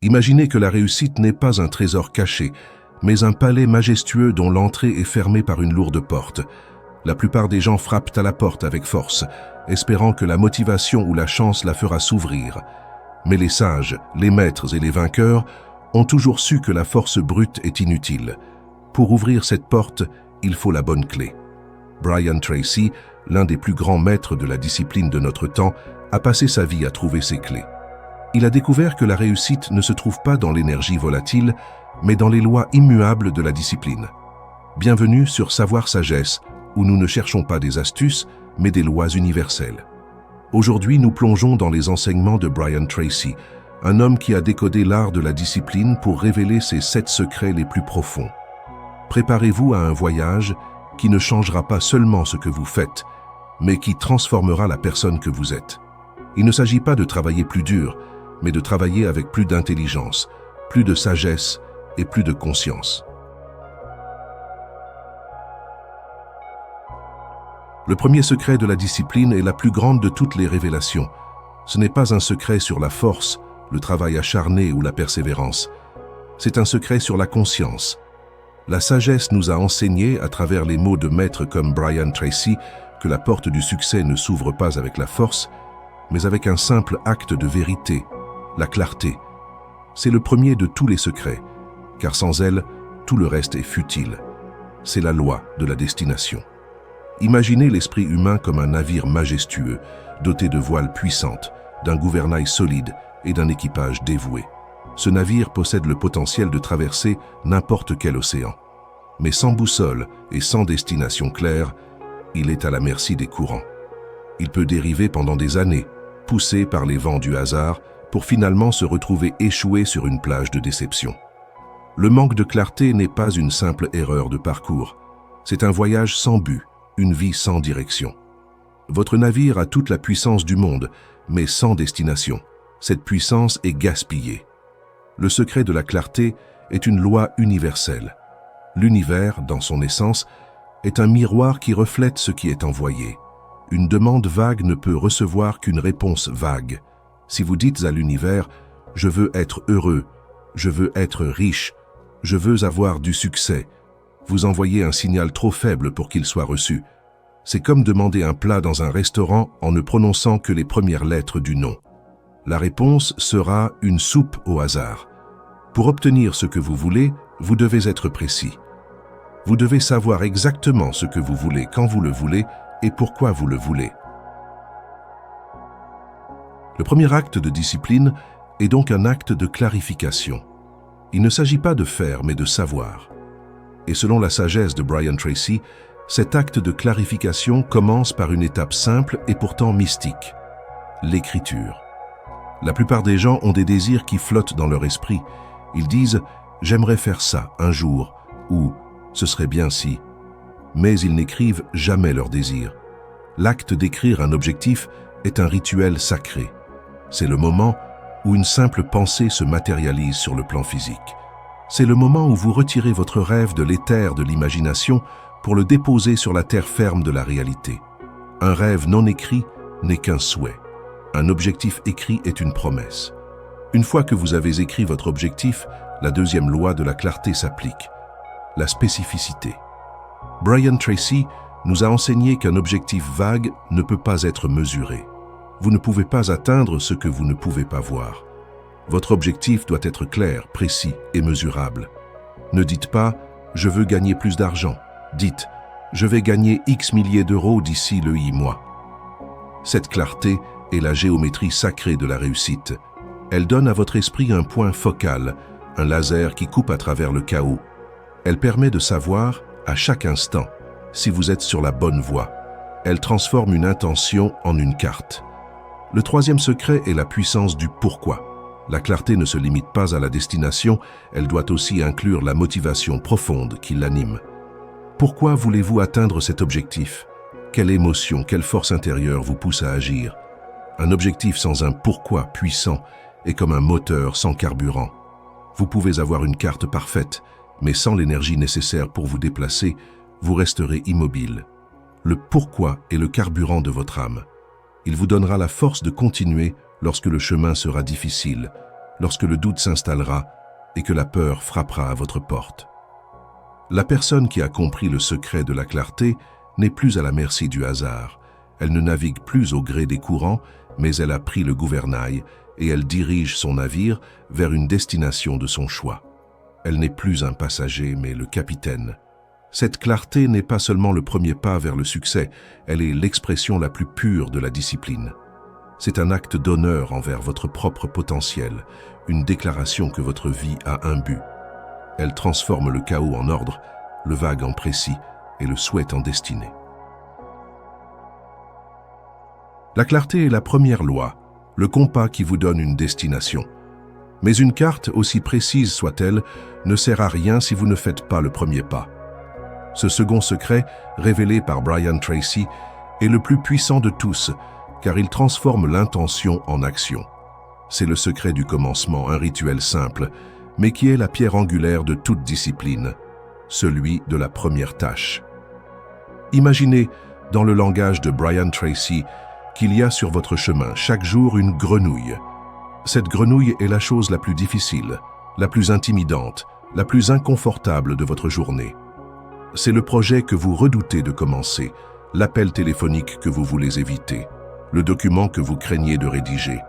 Imaginez que la réussite n'est pas un trésor caché, mais un palais majestueux dont l'entrée est fermée par une lourde porte. La plupart des gens frappent à la porte avec force, espérant que la motivation ou la chance la fera s'ouvrir. Mais les sages, les maîtres et les vainqueurs ont toujours su que la force brute est inutile. Pour ouvrir cette porte, il faut la bonne clé. Brian Tracy, l'un des plus grands maîtres de la discipline de notre temps, a passé sa vie à trouver ces clés. Il a découvert que la réussite ne se trouve pas dans l'énergie volatile, mais dans les lois immuables de la discipline. Bienvenue sur Savoir Sagesse, où nous ne cherchons pas des astuces, mais des lois universelles. Aujourd'hui, nous plongeons dans les enseignements de Brian Tracy, un homme qui a décodé l'art de la discipline pour révéler ses 7 secrets les plus profonds. Préparez-vous à un voyage qui ne changera pas seulement ce que vous faites, mais qui transformera la personne que vous êtes. Il ne s'agit pas de travailler plus dur, mais de travailler avec plus d'intelligence, plus de sagesse et plus de conscience. Le premier secret de la discipline est la plus grande de toutes les révélations. Ce n'est pas un secret sur la force, le travail acharné ou la persévérance. C'est un secret sur la conscience. La sagesse nous a enseigné, à travers les mots de maîtres comme Brian Tracy, que la porte du succès ne s'ouvre pas avec la force, mais avec un simple acte de vérité, la clarté. C'est le premier de tous les secrets, car sans elle, tout le reste est futile. C'est la loi de la destination. Imaginez l'esprit humain comme un navire majestueux, doté de voiles puissantes, d'un gouvernail solide et d'un équipage dévoué. Ce navire possède le potentiel de traverser n'importe quel océan. Mais sans boussole et sans destination claire, il est à la merci des courants. Il peut dériver pendant des années, poussé par les vents du hasard, pour finalement se retrouver échoué sur une plage de déception. Le manque de clarté n'est pas une simple erreur de parcours. C'est un voyage sans but, une vie sans direction. Votre navire a toute la puissance du monde, mais sans destination. Cette puissance est gaspillée. Le secret de la clarté est une loi universelle. L'univers, dans son essence, est un miroir qui reflète ce qui est envoyé. Une demande vague ne peut recevoir qu'une réponse vague. Si vous dites à l'univers « Je veux être heureux, je veux être riche, je veux avoir du succès », vous envoyez un signal trop faible pour qu'il soit reçu. C'est comme demander un plat dans un restaurant en ne prononçant que les premières lettres du nom. La réponse sera une soupe au hasard. Pour obtenir ce que vous voulez, vous devez être précis. Vous devez savoir exactement ce que vous voulez, quand vous le voulez et pourquoi vous le voulez. Le premier acte de discipline est donc un acte de clarification. Il ne s'agit pas de faire, mais de savoir. Et selon la sagesse de Brian Tracy, cet acte de clarification commence par une étape simple et pourtant mystique, l'écriture. La plupart des gens ont des désirs qui flottent dans leur esprit. Ils disent « j'aimerais faire ça un jour » ou « ce serait bien si ». Mais ils n'écrivent jamais leurs désirs. L'acte d'écrire un objectif est un rituel sacré. C'est le moment où une simple pensée se matérialise sur le plan physique. C'est le moment où vous retirez votre rêve de l'éther de l'imagination pour le déposer sur la terre ferme de la réalité. Un rêve non écrit n'est qu'un souhait. Un objectif écrit est une promesse. Une fois que vous avez écrit votre objectif, la deuxième loi de la clarté s'applique, la spécificité. Brian Tracy nous a enseigné qu'un objectif vague ne peut pas être mesuré. Vous ne pouvez pas atteindre ce que vous ne pouvez pas voir. Votre objectif doit être clair, précis et mesurable. Ne dites pas « je veux gagner plus d'argent ». Dites « je vais gagner X milliers d'euros d'ici le I mois ». Cette clarté est la géométrie sacrée de la réussite. Elle donne à votre esprit un point focal, un laser qui coupe à travers le chaos. Elle permet de savoir, à chaque instant, si vous êtes sur la bonne voie. Elle transforme une intention en une carte. Le troisième secret est la puissance du pourquoi. La clarté ne se limite pas à la destination, elle doit aussi inclure la motivation profonde qui l'anime. Pourquoi voulez-vous atteindre cet objectif? Quelle émotion, quelle force intérieure vous pousse à agir? Un objectif sans un pourquoi puissant est comme un moteur sans carburant. Vous pouvez avoir une carte parfaite, mais sans l'énergie nécessaire pour vous déplacer, vous resterez immobile. Le pourquoi est le carburant de votre âme. Il vous donnera la force de continuer lorsque le chemin sera difficile, lorsque le doute s'installera et que la peur frappera à votre porte. La personne qui a compris le secret de la clarté n'est plus à la merci du hasard. Elle ne navigue plus au gré des courants, mais elle a pris le gouvernail et elle dirige son navire vers une destination de son choix. Elle n'est plus un passager, mais le capitaine. Cette clarté n'est pas seulement le premier pas vers le succès, elle est l'expression la plus pure de la discipline. C'est un acte d'honneur envers votre propre potentiel, une déclaration que votre vie a un but. Elle transforme le chaos en ordre, le vague en précis et le souhait en destinée. La clarté est la première loi, le compas qui vous donne une destination. Mais une carte, aussi précise soit-elle, ne sert à rien si vous ne faites pas le premier pas. Ce second secret, révélé par Brian Tracy, est le plus puissant de tous, car il transforme l'intention en action. C'est le secret du commencement, un rituel simple, mais qui est la pierre angulaire de toute discipline, celui de la première tâche. Imaginez, dans le langage de Brian Tracy, qu'il y a sur votre chemin chaque jour une grenouille. Cette grenouille est la chose la plus difficile, la plus intimidante, la plus inconfortable de votre journée. C'est le projet que vous redoutez de commencer, l'appel téléphonique que vous voulez éviter, le document que vous craignez de rédiger.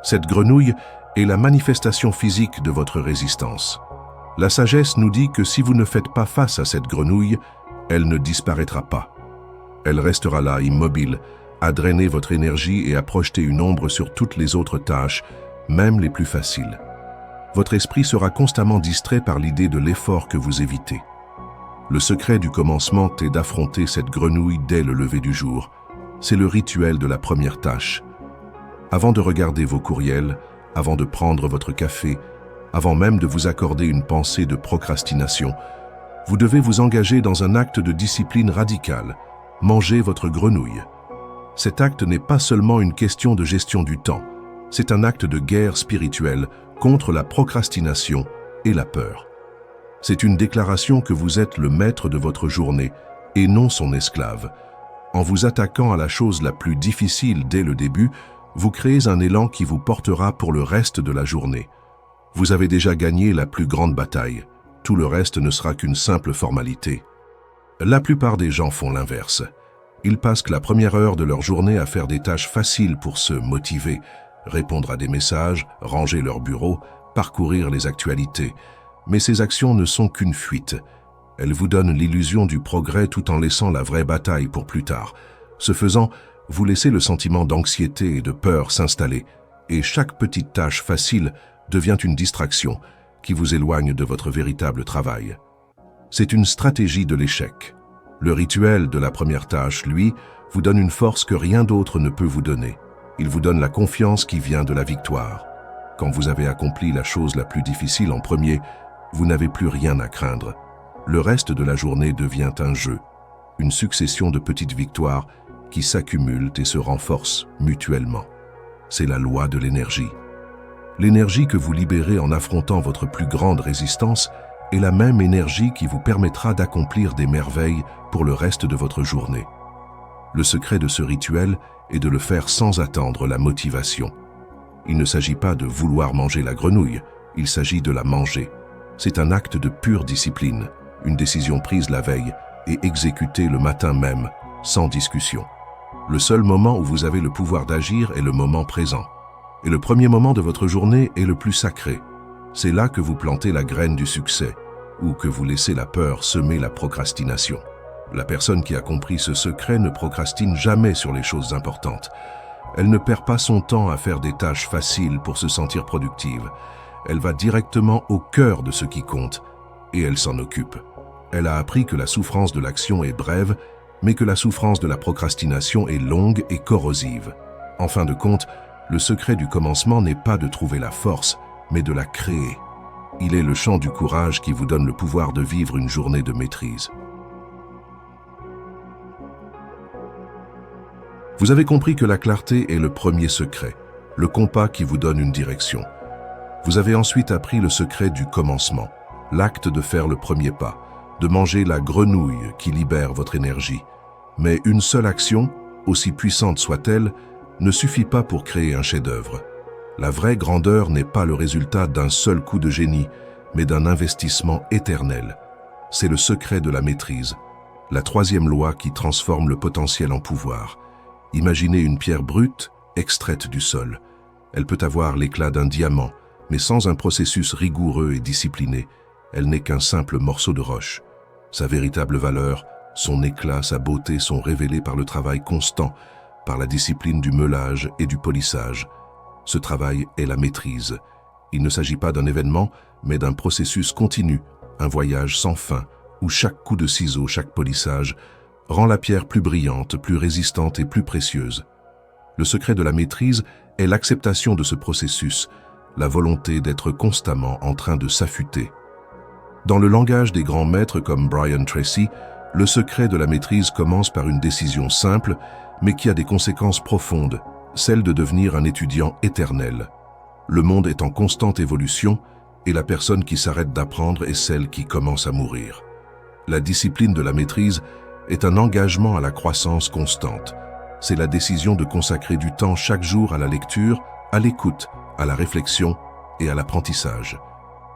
Cette grenouille est la manifestation physique de votre résistance. La sagesse nous dit que si vous ne faites pas face à cette grenouille, elle ne disparaîtra pas. Elle restera là, immobile, à drainer votre énergie et à projeter une ombre sur toutes les autres tâches, même les plus faciles. Votre esprit sera constamment distrait par l'idée de l'effort que vous évitez. Le secret du commencement est d'affronter cette grenouille dès le lever du jour. C'est le rituel de la première tâche. Avant de regarder vos courriels, avant de prendre votre café, avant même de vous accorder une pensée de procrastination, vous devez vous engager dans un acte de discipline radicale, manger votre grenouille. Cet acte n'est pas seulement une question de gestion du temps, c'est un acte de guerre spirituelle contre la procrastination et la peur. C'est une déclaration que vous êtes le maître de votre journée et non son esclave. En vous attaquant à la chose la plus difficile dès le début, vous créez un élan qui vous portera pour le reste de la journée. Vous avez déjà gagné la plus grande bataille. Tout le reste ne sera qu'une simple formalité. La plupart des gens font l'inverse. Ils passent la première heure de leur journée à faire des tâches faciles pour se motiver, répondre à des messages, ranger leur bureau, parcourir les actualités. Mais ces actions ne sont qu'une fuite. Elles vous donnent l'illusion du progrès tout en laissant la vraie bataille pour plus tard. Ce faisant, vous laissez le sentiment d'anxiété et de peur s'installer, et chaque petite tâche facile devient une distraction qui vous éloigne de votre véritable travail. C'est une stratégie de l'échec. Le rituel de la première tâche, lui, vous donne une force que rien d'autre ne peut vous donner. Il vous donne la confiance qui vient de la victoire. Quand vous avez accompli la chose la plus difficile en premier, vous n'avez plus rien à craindre. Le reste de la journée devient un jeu, une succession de petites victoires qui s'accumulent et se renforcent mutuellement. C'est la loi de l'énergie. L'énergie que vous libérez en affrontant votre plus grande résistance est la même énergie qui vous permettra d'accomplir des merveilles pour le reste de votre journée. Le secret de ce rituel est de le faire sans attendre la motivation. Il ne s'agit pas de vouloir manger la grenouille, il s'agit de la manger. C'est un acte de pure discipline, une décision prise la veille et exécutée le matin même, sans discussion. Le seul moment où vous avez le pouvoir d'agir est le moment présent. Et le premier moment de votre journée est le plus sacré. C'est là que vous plantez la graine du succès, ou que vous laissez la peur semer la procrastination. La personne qui a compris ce secret ne procrastine jamais sur les choses importantes. Elle ne perd pas son temps à faire des tâches faciles pour se sentir productive. Elle va directement au cœur de ce qui compte, et elle s'en occupe. Elle a appris que la souffrance de l'action est brève, mais que la souffrance de la procrastination est longue et corrosive. En fin de compte, le secret du commencement n'est pas de trouver la force, mais de la créer. Il est le champ du courage qui vous donne le pouvoir de vivre une journée de maîtrise. Vous avez compris que la clarté est le premier secret, le compas qui vous donne une direction. Vous avez ensuite appris le secret du commencement, l'acte de faire le premier pas, de manger la grenouille qui libère votre énergie. Mais une seule action, aussi puissante soit-elle, ne suffit pas pour créer un chef-d'œuvre. La vraie grandeur n'est pas le résultat d'un seul coup de génie, mais d'un investissement éternel. C'est le secret de la maîtrise, la troisième loi qui transforme le potentiel en pouvoir. Imaginez une pierre brute, extraite du sol. Elle peut avoir l'éclat d'un diamant, mais sans un processus rigoureux et discipliné, elle n'est qu'un simple morceau de roche. Sa véritable valeur, son éclat, sa beauté sont révélés par le travail constant, par la discipline du meulage et du polissage. Ce travail est la maîtrise. Il ne s'agit pas d'un événement, mais d'un processus continu, un voyage sans fin, où chaque coup de ciseau, chaque polissage, rend la pierre plus brillante, plus résistante et plus précieuse. Le secret de la maîtrise est l'acceptation de ce processus, la volonté d'être constamment en train de s'affûter. Dans le langage des grands maîtres comme Brian Tracy, le secret de la maîtrise commence par une décision simple, mais qui a des conséquences profondes, celle de devenir un étudiant éternel. Le monde est en constante évolution et la personne qui s'arrête d'apprendre est celle qui commence à mourir. La discipline de la maîtrise est un engagement à la croissance constante. C'est la décision de consacrer du temps chaque jour à la lecture, à l'écoute, à la réflexion et à l'apprentissage.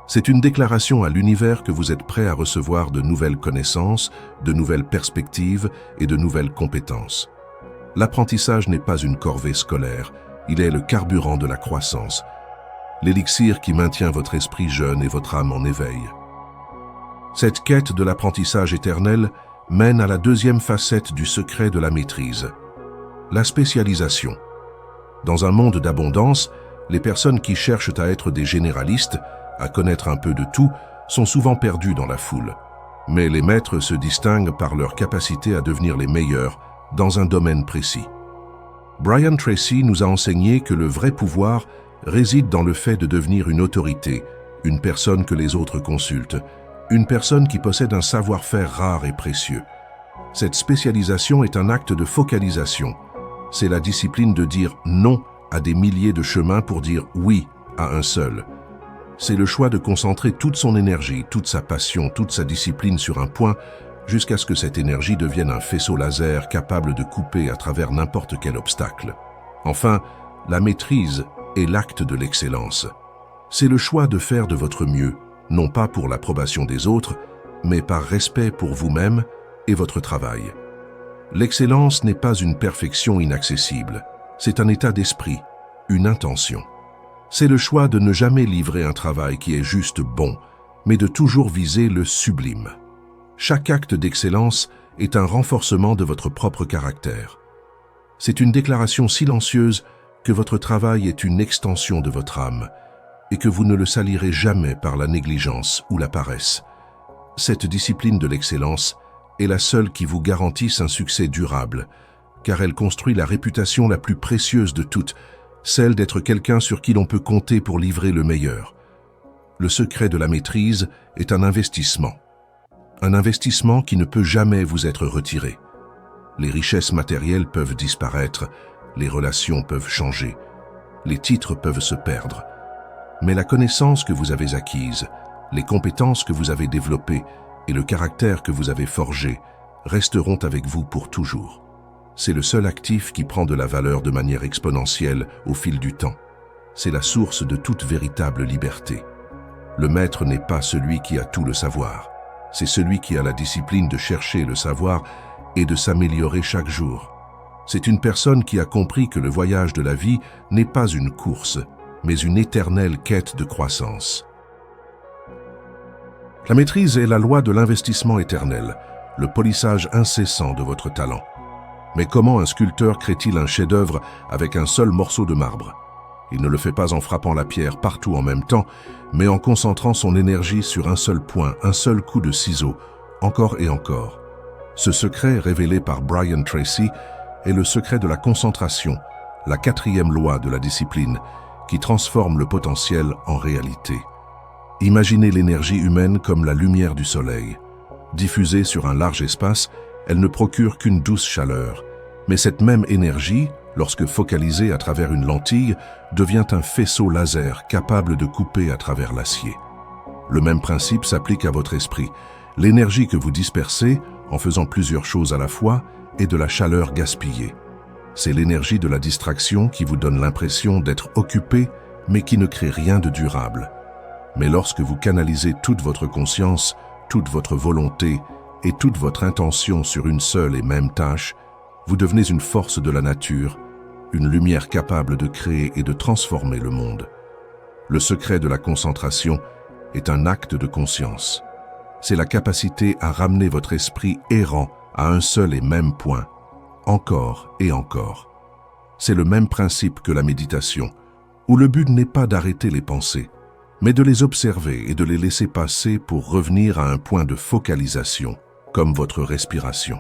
C'est une déclaration à l'univers que vous êtes prêt à recevoir de nouvelles connaissances, de nouvelles perspectives et de nouvelles compétences. L'apprentissage n'est pas une corvée scolaire, il est le carburant de la croissance, l'élixir qui maintient votre esprit jeune et votre âme en éveil. Cette quête de l'apprentissage éternel mène à la deuxième facette du secret de la maîtrise, la spécialisation. Dans un monde d'abondance, les personnes qui cherchent à être des généralistes, à connaître un peu de tout, sont souvent perdues dans la foule. Mais les maîtres se distinguent par leur capacité à devenir les meilleurs dans un domaine précis. Brian Tracy nous a enseigné que le vrai pouvoir réside dans le fait de devenir une autorité, une personne que les autres consultent, une personne qui possède un savoir-faire rare et précieux. Cette spécialisation est un acte de focalisation. C'est la discipline de dire non à des milliers de chemins pour dire oui à un seul. C'est le choix de concentrer toute son énergie, toute sa passion, toute sa discipline sur un point, jusqu'à ce que cette énergie devienne un faisceau laser capable de couper à travers n'importe quel obstacle. Enfin, la maîtrise est l'acte de l'excellence. C'est le choix de faire de votre mieux, non pas pour l'approbation des autres, mais par respect pour vous-même et votre travail. L'excellence n'est pas une perfection inaccessible, c'est un état d'esprit, une intention. C'est le choix de ne jamais livrer un travail qui est juste bon, mais de toujours viser le sublime. Chaque acte d'excellence est un renforcement de votre propre caractère. C'est une déclaration silencieuse que votre travail est une extension de votre âme et que vous ne le salirez jamais par la négligence ou la paresse. Cette discipline de l'excellence est la seule qui vous garantisse un succès durable, car elle construit la réputation la plus précieuse de toutes, celle d'être quelqu'un sur qui l'on peut compter pour livrer le meilleur. Le secret de la maîtrise est un investissement qui ne peut jamais vous être retiré. Les richesses matérielles peuvent disparaître, les relations peuvent changer, les titres peuvent se perdre. Mais la connaissance que vous avez acquise, les compétences que vous avez développées et le caractère que vous avez forgé resteront avec vous pour toujours. C'est le seul actif qui prend de la valeur de manière exponentielle au fil du temps. C'est la source de toute véritable liberté. Le maître n'est pas celui qui a tout le savoir. C'est celui qui a la discipline de chercher le savoir et de s'améliorer chaque jour. C'est une personne qui a compris que le voyage de la vie n'est pas une course, mais une éternelle quête de croissance. La maîtrise est la loi de l'investissement éternel, le polissage incessant de votre talent. Mais comment un sculpteur crée-t-il un chef-d'œuvre avec un seul morceau de marbre? Il ne le fait pas en frappant la pierre partout en même temps, mais en concentrant son énergie sur un seul point, un seul coup de ciseau, encore et encore. Ce secret, révélé par Brian Tracy, est le secret de la concentration, la quatrième loi de la discipline, qui transforme le potentiel en réalité. Imaginez l'énergie humaine comme la lumière du soleil. Diffusée sur un large espace, elle ne procure qu'une douce chaleur. Mais cette même énergie, lorsque focalisée à travers une lentille, devient un faisceau laser capable de couper à travers l'acier. Le même principe s'applique à votre esprit. L'énergie que vous dispersez, en faisant plusieurs choses à la fois, est de la chaleur gaspillée. C'est l'énergie de la distraction qui vous donne l'impression d'être occupé mais qui ne crée rien de durable. Mais lorsque vous canalisez toute votre conscience, toute votre volonté et toute votre intention sur une seule et même tâche, vous devenez une force de la nature, une lumière capable de créer et de transformer le monde. Le secret de la concentration est un acte de conscience. C'est la capacité à ramener votre esprit errant à un seul et même point, encore et encore. C'est le même principe que la méditation, où le but n'est pas d'arrêter les pensées, mais de les observer et de les laisser passer pour revenir à un point de focalisation, comme votre respiration.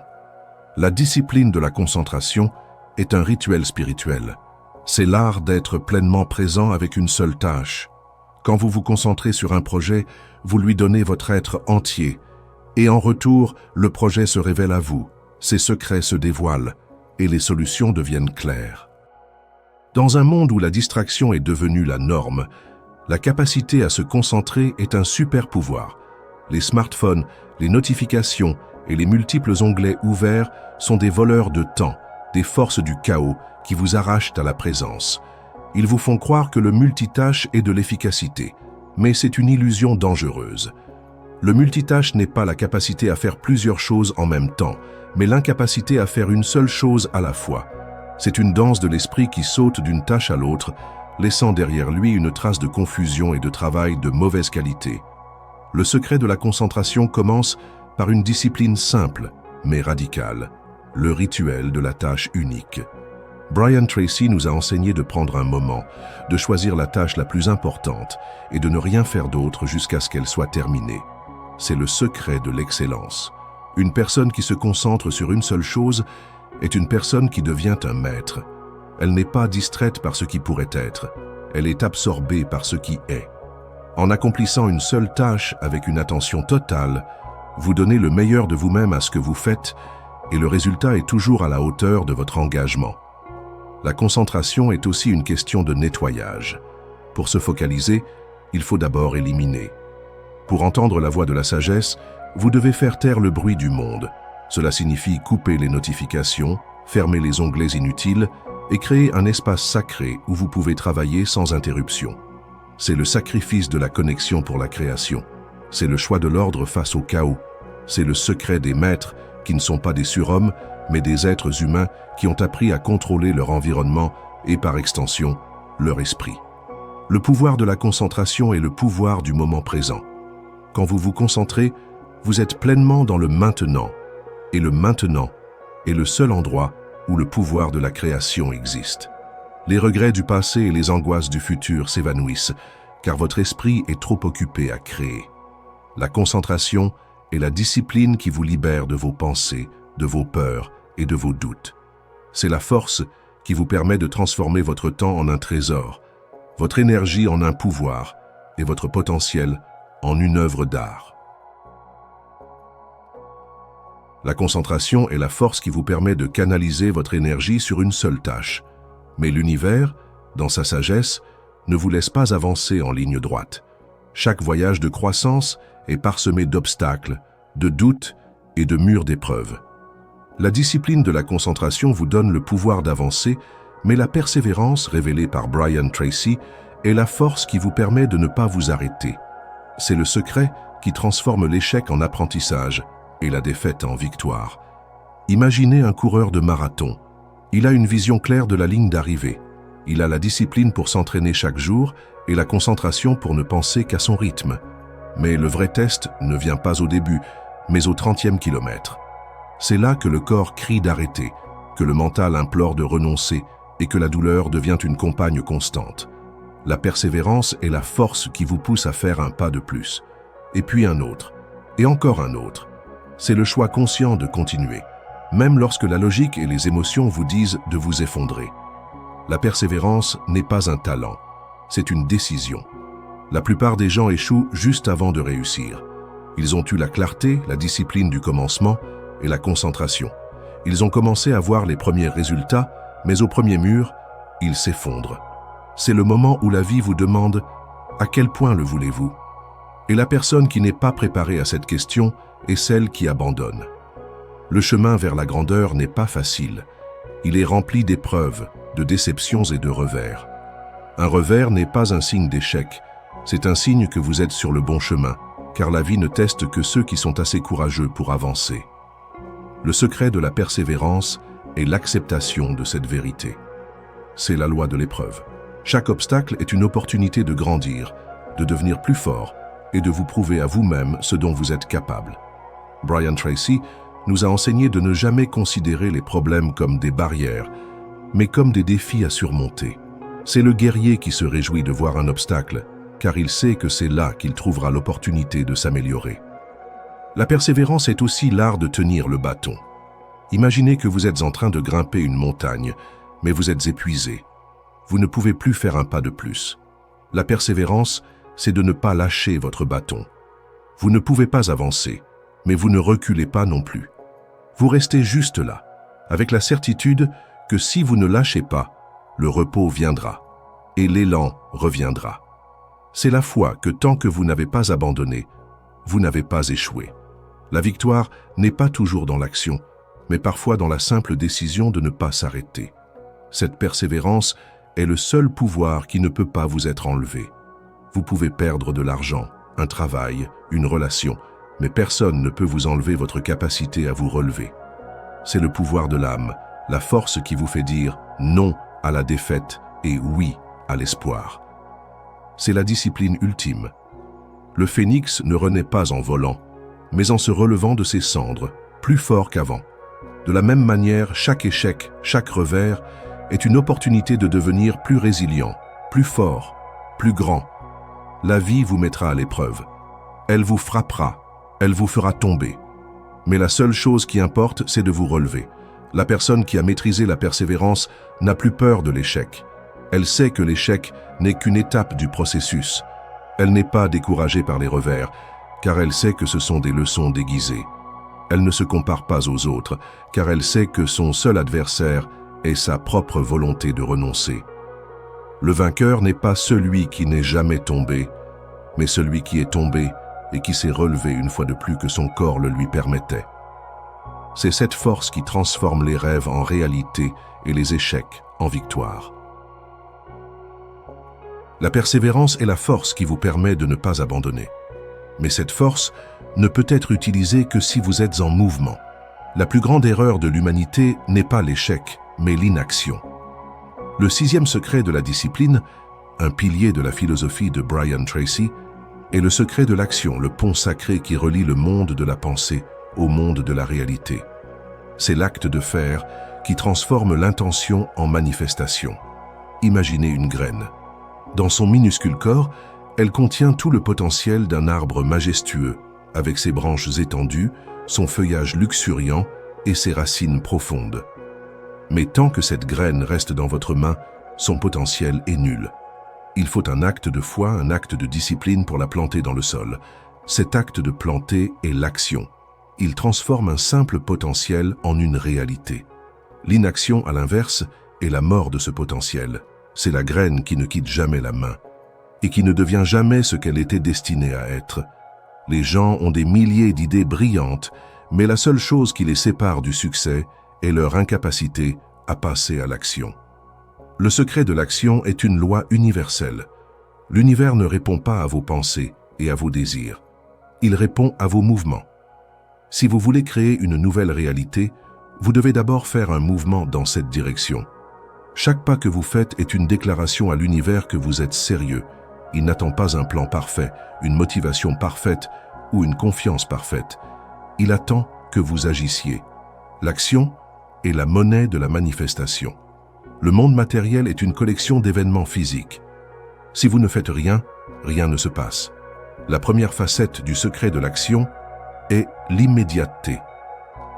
La discipline de la concentration est un rituel spirituel. C'est l'art d'être pleinement présent avec une seule tâche. Quand vous vous concentrez sur un projet, vous lui donnez votre être entier, et en retour, le projet se révèle à vous, ses secrets se dévoilent, et les solutions deviennent claires. Dans un monde où la distraction est devenue la norme, la capacité à se concentrer est un super pouvoir. Les smartphones, les notifications et les multiples onglets ouverts sont des voleurs de temps, des forces du chaos qui vous arrachent à la présence. Ils vous font croire que le multitâche est de l'efficacité, mais c'est une illusion dangereuse. Le multitâche n'est pas la capacité à faire plusieurs choses en même temps, mais l'incapacité à faire une seule chose à la fois. C'est une danse de l'esprit qui saute d'une tâche à l'autre, laissant derrière lui une trace de confusion et de travail de mauvaise qualité. Le secret de la concentration commence par une discipline simple, mais radicale, le rituel de la tâche unique. Brian Tracy nous a enseigné de prendre un moment, de choisir la tâche la plus importante et de ne rien faire d'autre jusqu'à ce qu'elle soit terminée. C'est le secret de l'excellence. Une personne qui se concentre sur une seule chose est une personne qui devient un maître. Elle n'est pas distraite par ce qui pourrait être, elle est absorbée par ce qui est. En accomplissant une seule tâche avec une attention totale, vous donnez le meilleur de vous-même à ce que vous faites et le résultat est toujours à la hauteur de votre engagement. La concentration est aussi une question de nettoyage. Pour se focaliser, il faut d'abord éliminer. Pour entendre la voix de la sagesse, vous devez faire taire le bruit du monde. Cela signifie couper les notifications, fermer les onglets inutiles et créer un espace sacré où vous pouvez travailler sans interruption. C'est le sacrifice de la connexion pour la création. C'est le choix de l'ordre face au chaos. C'est le secret des maîtres qui ne sont pas des surhommes, mais des êtres humains qui ont appris à contrôler leur environnement et, par extension, leur esprit. Le pouvoir de la concentration est le pouvoir du moment présent. Quand vous vous concentrez, vous êtes pleinement dans le maintenant, et le maintenant est le seul endroit où le pouvoir de la création existe. Les regrets du passé et les angoisses du futur s'évanouissent, car votre esprit est trop occupé à créer. La concentration est la discipline qui vous libère de vos pensées, de vos peurs et de vos doutes. C'est la force qui vous permet de transformer votre temps en un trésor, votre énergie en un pouvoir et votre potentiel en une œuvre d'art. La concentration est la force qui vous permet de canaliser votre énergie sur une seule tâche. Mais l'univers, dans sa sagesse, ne vous laisse pas avancer en ligne droite. Chaque voyage de croissance est parsemé d'obstacles, de doutes et de murs d'épreuves. La discipline de la concentration vous donne le pouvoir d'avancer, mais la persévérance, révélée par Brian Tracy, est la force qui vous permet de ne pas vous arrêter. C'est le secret qui transforme l'échec en apprentissage et la défaite en victoire. Imaginez un coureur de marathon. Il a une vision claire de la ligne d'arrivée. Il a la discipline pour s'entraîner chaque jour et la concentration pour ne penser qu'à son rythme. Mais le vrai test ne vient pas au début, mais au 30e kilomètre. C'est là que le corps crie d'arrêter, que le mental implore de renoncer et que la douleur devient une compagne constante. La persévérance est la force qui vous pousse à faire un pas de plus, et puis un autre, et encore un autre. C'est le choix conscient de continuer, même lorsque la logique et les émotions vous disent de vous effondrer. La persévérance n'est pas un talent, c'est une décision. La plupart des gens échouent juste avant de réussir. Ils ont eu la clarté, la discipline du commencement et la concentration. Ils ont commencé à voir les premiers résultats, mais au premier mur, ils s'effondrent. C'est le moment où la vie vous demande « À quel point le voulez-vous » Et la personne qui n'est pas préparée à cette question est celle qui abandonne. Le chemin vers la grandeur n'est pas facile. Il est rempli d'épreuves, de déceptions et de revers. Un revers n'est pas un signe d'échec, c'est un signe que vous êtes sur le bon chemin, car la vie ne teste que ceux qui sont assez courageux pour avancer. Le secret de la persévérance est l'acceptation de cette vérité. C'est la loi de l'épreuve. Chaque obstacle est une opportunité de grandir, de devenir plus fort et de vous prouver à vous-même ce dont vous êtes capable. Brian Tracy nous a enseigné de ne jamais considérer les problèmes comme des barrières, mais comme des défis à surmonter. C'est le guerrier qui se réjouit de voir un obstacle, car il sait que c'est là qu'il trouvera l'opportunité de s'améliorer. La persévérance est aussi l'art de tenir le bâton. Imaginez que vous êtes en train de grimper une montagne, mais vous êtes épuisé. Vous ne pouvez plus faire un pas de plus. La persévérance, c'est de ne pas lâcher votre bâton. Vous ne pouvez pas avancer, mais vous ne reculez pas non plus. Vous restez juste là, avec la certitude que si vous ne lâchez pas, le repos viendra et l'élan reviendra. C'est la foi que tant que vous n'avez pas abandonné, vous n'avez pas échoué. La victoire n'est pas toujours dans l'action, mais parfois dans la simple décision de ne pas s'arrêter. Cette persévérance est le seul pouvoir qui ne peut pas vous être enlevé. Vous pouvez perdre de l'argent, un travail, une relation, mais personne ne peut vous enlever votre capacité à vous relever. C'est le pouvoir de l'âme, la force qui vous fait dire non à la défaite et oui à l'espoir. C'est la discipline ultime. Le phénix ne renaît pas en volant, mais en se relevant de ses cendres, plus fort qu'avant. De la même manière, chaque échec, chaque revers est une opportunité de devenir plus résilient, plus fort, plus grand. La vie vous mettra à l'épreuve. Elle vous frappera, elle vous fera tomber. Mais la seule chose qui importe, c'est de vous relever. La personne qui a maîtrisé la persévérance n'a plus peur de l'échec. Elle sait que l'échec n'est qu'une étape du processus. Elle n'est pas découragée par les revers, car elle sait que ce sont des leçons déguisées. Elle ne se compare pas aux autres, car elle sait que son seul adversaire est sa propre volonté de renoncer. Le vainqueur n'est pas celui qui n'est jamais tombé, mais celui qui est tombé et qui s'est relevé une fois de plus que son corps le lui permettait. C'est cette force qui transforme les rêves en réalité et les échecs en victoire. La persévérance est la force qui vous permet de ne pas abandonner. Mais cette force ne peut être utilisée que si vous êtes en mouvement. La plus grande erreur de l'humanité n'est pas l'échec, mais l'inaction. Le 6e secret de la discipline, un pilier de la philosophie de Brian Tracy, est le secret de l'action, le pont sacré qui relie le monde de la pensée au monde de la réalité. C'est l'acte de faire qui transforme l'intention en manifestation. Imaginez une graine. Dans son minuscule corps, elle contient tout le potentiel d'un arbre majestueux, avec ses branches étendues, son feuillage luxuriant et ses racines profondes. Mais tant que cette graine reste dans votre main, son potentiel est nul. Il faut un acte de foi, un acte de discipline pour la planter dans le sol. Cet acte de planter est l'action. Il transforme un simple potentiel en une réalité. L'inaction, à l'inverse, est la mort de ce potentiel. C'est la graine qui ne quitte jamais la main et qui ne devient jamais ce qu'elle était destinée à être. Les gens ont des milliers d'idées brillantes, mais la seule chose qui les sépare du succès est leur incapacité à passer à l'action. Le secret de l'action est une loi universelle. L'univers ne répond pas à vos pensées et à vos désirs. Il répond à vos mouvements. Si vous voulez créer une nouvelle réalité, vous devez d'abord faire un mouvement dans cette direction. Chaque pas que vous faites est une déclaration à l'univers que vous êtes sérieux. Il n'attend pas un plan parfait, une motivation parfaite ou une confiance parfaite. Il attend que vous agissiez. L'action est la monnaie de la manifestation. Le monde matériel est une collection d'événements physiques. Si vous ne faites rien, rien ne se passe. La première facette du secret de l'action est l'immédiateté.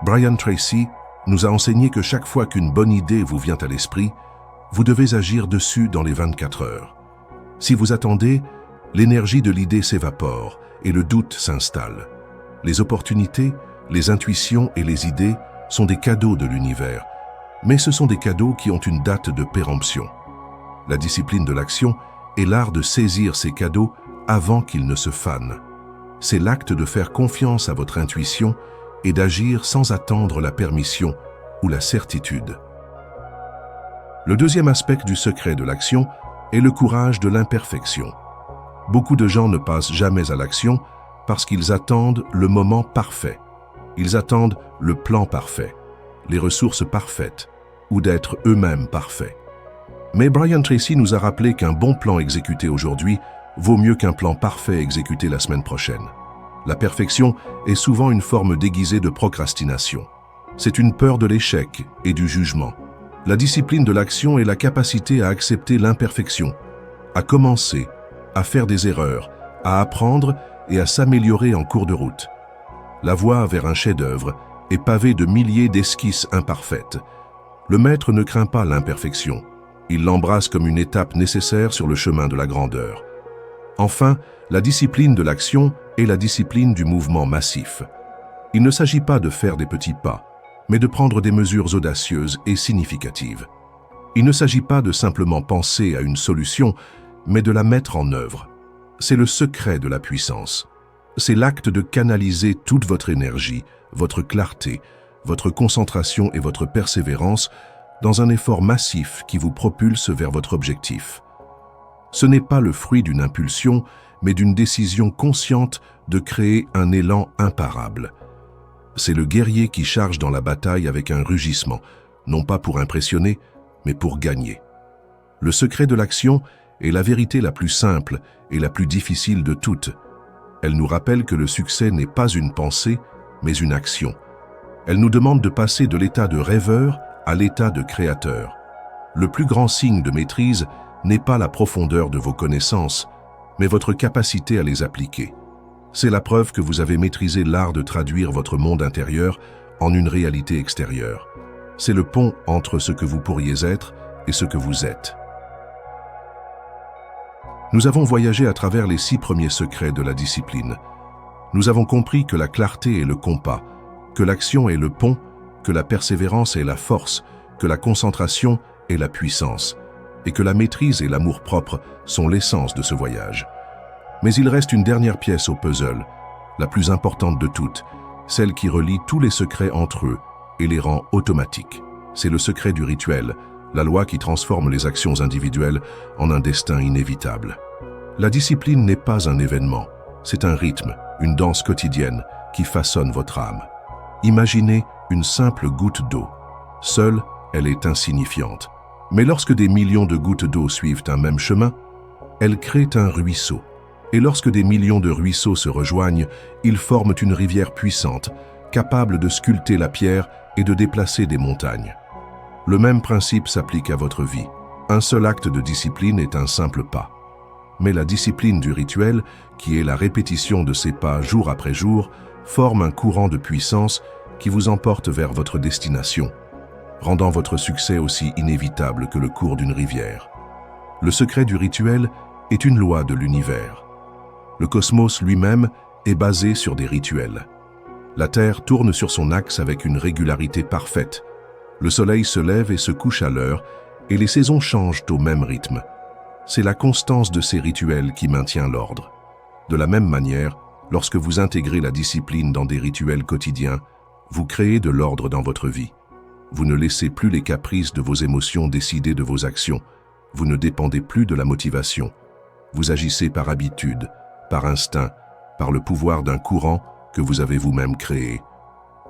Brian Tracy nous a enseigné que chaque fois qu'une bonne idée vous vient à l'esprit, vous devez agir dessus dans les 24 heures. Si vous attendez, l'énergie de l'idée s'évapore et le doute s'installe. Les opportunités, les intuitions et les idées sont des cadeaux de l'univers, mais ce sont des cadeaux qui ont une date de péremption. La discipline de l'action est l'art de saisir ces cadeaux avant qu'ils ne se fanent. C'est l'acte de faire confiance à votre intuition et d'agir sans attendre la permission ou la certitude. Le deuxième aspect du secret de l'action et le courage de l'imperfection. Beaucoup de gens ne passent jamais à l'action parce qu'ils attendent le moment parfait. Ils attendent le plan parfait, les ressources parfaites, ou d'être eux-mêmes parfaits. Mais Brian Tracy nous a rappelé qu'un bon plan exécuté aujourd'hui vaut mieux qu'un plan parfait exécuté la semaine prochaine. La perfection est souvent une forme déguisée de procrastination. C'est une peur de l'échec et du jugement. La discipline de l'action est la capacité à accepter l'imperfection, à commencer, à faire des erreurs, à apprendre et à s'améliorer en cours de route. La voie vers un chef-d'œuvre est pavée de milliers d'esquisses imparfaites. Le maître ne craint pas l'imperfection. Il l'embrasse comme une étape nécessaire sur le chemin de la grandeur. Enfin, la discipline de l'action est la discipline du mouvement massif. Il ne s'agit pas de faire des petits pas, mais de prendre des mesures audacieuses et significatives. Il ne s'agit pas de simplement penser à une solution, mais de la mettre en œuvre. C'est le secret de la puissance. C'est l'acte de canaliser toute votre énergie, votre clarté, votre concentration et votre persévérance dans un effort massif qui vous propulse vers votre objectif. Ce n'est pas le fruit d'une impulsion, mais d'une décision consciente de créer un élan imparable. C'est le guerrier qui charge dans la bataille avec un rugissement, non pas pour impressionner, mais pour gagner. Le secret de l'action est la vérité la plus simple et la plus difficile de toutes. Elle nous rappelle que le succès n'est pas une pensée, mais une action. Elle nous demande de passer de l'état de rêveur à l'état de créateur. Le plus grand signe de maîtrise n'est pas la profondeur de vos connaissances, mais votre capacité à les appliquer. C'est la preuve que vous avez maîtrisé l'art de traduire votre monde intérieur en une réalité extérieure. C'est le pont entre ce que vous pourriez être et ce que vous êtes. Nous avons voyagé à travers les 6 premiers secrets de la discipline. Nous avons compris que la clarté est le compas, que l'action est le pont, que la persévérance est la force, que la concentration est la puissance, et que la maîtrise et l'amour-propre sont l'essence de ce voyage. Mais il reste une dernière pièce au puzzle, la plus importante de toutes, celle qui relie tous les secrets entre eux et les rend automatiques. C'est le secret du rituel, la loi qui transforme les actions individuelles en un destin inévitable. La discipline n'est pas un événement, c'est un rythme, une danse quotidienne qui façonne votre âme. Imaginez une simple goutte d'eau. Seule, elle est insignifiante. Mais lorsque des millions de gouttes d'eau suivent un même chemin, elle crée un ruisseau. Et lorsque des millions de ruisseaux se rejoignent, ils forment une rivière puissante, capable de sculpter la pierre et de déplacer des montagnes. Le même principe s'applique à votre vie. Un seul acte de discipline est un simple pas. Mais la discipline du rituel, qui est la répétition de ces pas jour après jour, forme un courant de puissance qui vous emporte vers votre destination, rendant votre succès aussi inévitable que le cours d'une rivière. Le secret du rituel est une loi de l'univers. Le cosmos lui-même est basé sur des rituels. La Terre tourne sur son axe avec une régularité parfaite. Le soleil se lève et se couche à l'heure, et les saisons changent au même rythme. C'est la constance de ces rituels qui maintient l'ordre. De la même manière, lorsque vous intégrez la discipline dans des rituels quotidiens, vous créez de l'ordre dans votre vie. Vous ne laissez plus les caprices de vos émotions décider de vos actions. Vous ne dépendez plus de la motivation. Vous agissez par habitude, par instinct, par le pouvoir d'un courant que vous avez vous-même créé.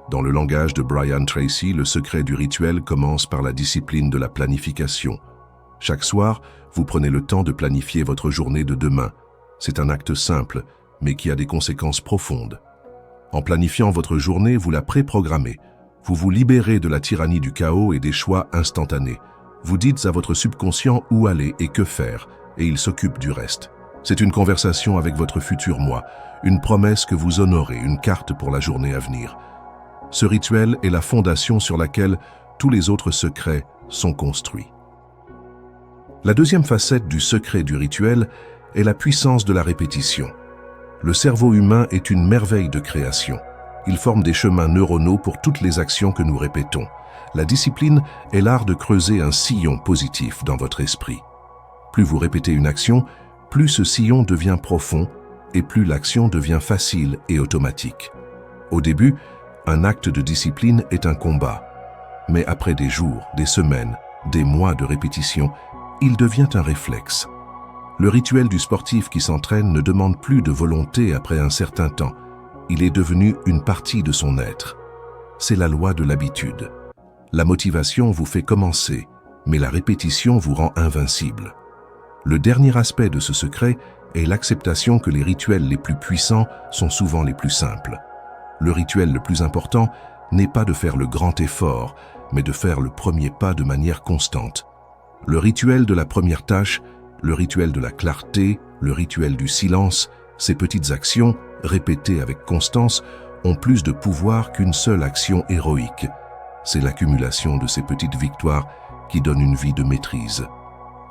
Dans le langage de Brian Tracy, le secret du rituel commence par la discipline de la planification. Chaque soir, vous prenez le temps de planifier votre journée de demain. C'est un acte simple, mais qui a des conséquences profondes. En planifiant votre journée, vous la préprogrammez. Vous vous libérez de la tyrannie du chaos et des choix instantanés. Vous dites à votre subconscient où aller et que faire, et il s'occupe du reste. C'est une conversation avec votre futur moi, une promesse que vous honorez, une carte pour la journée à venir. Ce rituel est la fondation sur laquelle tous les autres secrets sont construits. La deuxième facette du secret du rituel est la puissance de la répétition. Le cerveau humain est une merveille de création. Il forme des chemins neuronaux pour toutes les actions que nous répétons. La discipline est l'art de creuser un sillon positif dans votre esprit. Plus vous répétez une action, plus ce sillon devient profond et plus l'action devient facile et automatique. Au début, un acte de discipline est un combat. Mais après des jours, des semaines, des mois de répétition, il devient un réflexe. Le rituel du sportif qui s'entraîne ne demande plus de volonté après un certain temps. Il est devenu une partie de son être. C'est la loi de l'habitude. La motivation vous fait commencer, mais la répétition vous rend invincible. Le dernier aspect de ce secret est l'acceptation que les rituels les plus puissants sont souvent les plus simples. Le rituel le plus important n'est pas de faire le grand effort, mais de faire le premier pas de manière constante. Le rituel de la première tâche, le rituel de la clarté, le rituel du silence, ces petites actions, répétées avec constance, ont plus de pouvoir qu'une seule action héroïque. C'est l'accumulation de ces petites victoires qui donne une vie de maîtrise.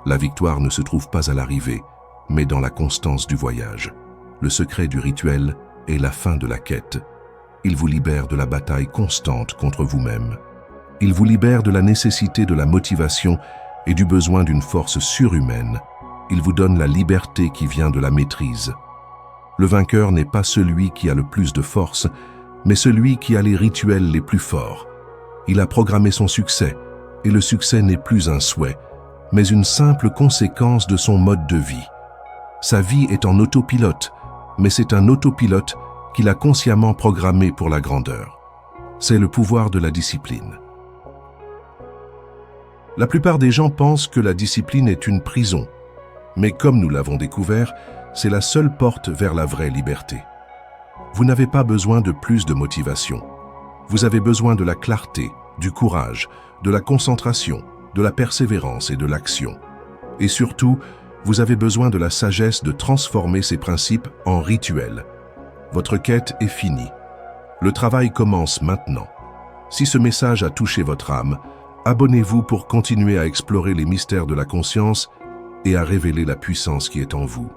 La victoire ne se trouve pas à l'arrivée, mais dans la constance du voyage. Le secret du rituel est la fin de la quête. Il vous libère de la bataille constante contre vous-même. Il vous libère de la nécessité de la motivation et du besoin d'une force surhumaine. Il vous donne la liberté qui vient de la maîtrise. Le vainqueur n'est pas celui qui a le plus de force, mais celui qui a les rituels les plus forts. Il a programmé son succès, et le succès n'est plus un souhait, mais une simple conséquence de son mode de vie. Sa vie est en autopilote, mais c'est un autopilote qu'il a consciemment programmé pour la grandeur. C'est le pouvoir de la discipline. La plupart des gens pensent que la discipline est une prison, mais comme nous l'avons découvert, c'est la seule porte vers la vraie liberté. Vous n'avez pas besoin de plus de motivation. Vous avez besoin de la clarté, du courage, de la concentration, de la persévérance et de l'action. Et surtout, vous avez besoin de la sagesse de transformer ces principes en rituels. Votre quête est finie. Le travail commence maintenant. Si ce message a touché votre âme, abonnez-vous pour continuer à explorer les mystères de la conscience et à révéler la puissance qui est en vous.